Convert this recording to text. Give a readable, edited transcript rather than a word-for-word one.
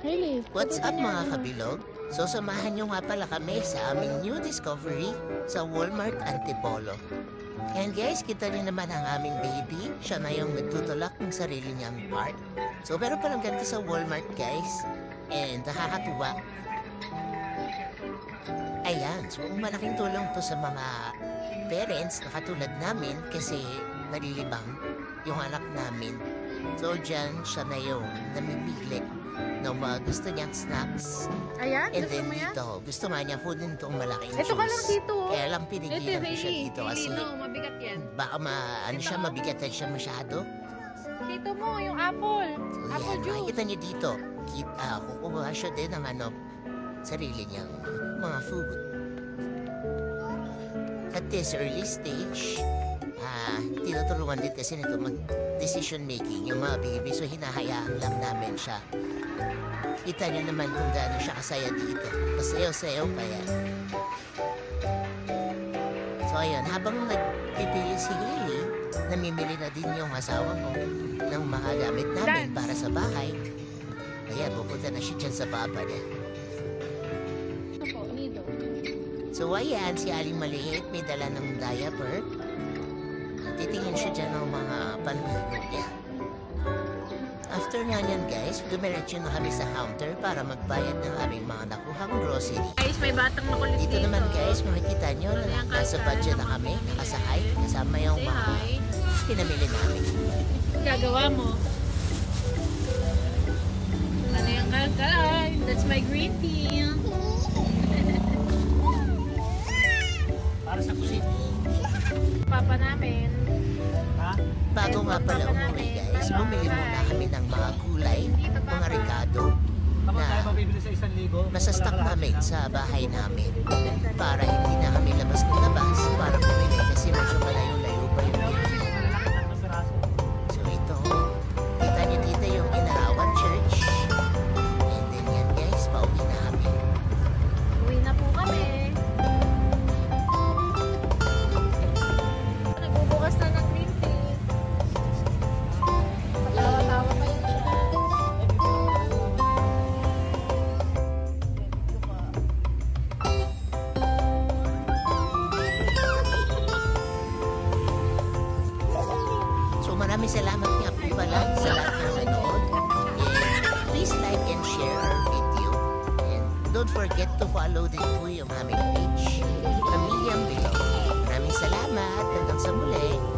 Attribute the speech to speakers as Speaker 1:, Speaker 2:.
Speaker 1: Really?
Speaker 2: What's up mga kabilog? So samahan nyo nga pala kami sa aming new discovery sa Walmart Antipolo. And guys, kita niyo naman ang aming baby. Siya na yung nagtutulak ng sarili niyang part. So pero palang ganito sa Walmart guys. And nakakatuwa. Ayan, so malaking tulong to sa mga parents na katulad namin kasi nalilibang yung anak namin. So dyan siya na yung namimili ng mga gusto niyang snacks.
Speaker 1: Ayan,
Speaker 2: And
Speaker 1: gusto
Speaker 2: then
Speaker 1: mo yan?
Speaker 2: dito, gusto nga niya po din itong malaking juice.
Speaker 1: Ito ka lang dito.
Speaker 2: Kaya lang pinigilan ko siya dito kasi
Speaker 1: no, mabigat yan.
Speaker 2: baka mabigatan siya masyado.
Speaker 1: Dito mo, yung apple.
Speaker 2: So
Speaker 1: Apple
Speaker 2: yan,
Speaker 1: juice.
Speaker 2: makikita niyo dito. Kukuha siya din ng sarili niyang mga food. At this early stage, tinutulungan din kasi nito mag-decision making yung mga baby. So hinahayaan lang namin siya. Kita niyo naman kung gaano siya kasaya dito. Pasayaw-sayaw pa yan. So ayun, habang nagpipili si Hailey, namimili na din yung asawa ko ng mga gamit namin para sa bahay. Ayan, pupunta na siya dyan sa baba niya.
Speaker 1: Ako, nido.
Speaker 2: So ayan, si Aling Maliit may dala ng diaper. Titingin siya dyan ng mga panligo niya. After nga yan guys, dumiretso na kami sa counter para magbayad ng aming mga nakuhang grocery.
Speaker 1: Guys, may batang makulit
Speaker 2: Dito naman guys, makikita nyo na nasa budget na kami, nakasakay, kasama yung
Speaker 1: Say
Speaker 2: mga
Speaker 1: hi.
Speaker 2: pinamili namin.
Speaker 1: Gagawa mo. Ano yung kalkalay? That's my green tea.
Speaker 2: Para sa kusina.
Speaker 1: Papa namin.
Speaker 2: Bago nga pala umuwi guys, bumili muna kami ng mga gulay, mga ricado na masastock namin sa bahay namin para hindi na kami labas ng labas para bumili kasi medyo malayo-layo pa yung bili. So ito, kita niyo dito yung Inarawan Church. And then yan guys, pauwi na kami.
Speaker 1: Uwi na po kami. Nagbubukas na ng green tea. Tawa-tawa pa yun siya.
Speaker 2: So maraming salamat nga po pala sa lahat ng nanood. And please like and share our video. And don't forget to follow din po yung aming page, Pamilyang Bilog. Maraming salamat. Hanggang sa muli.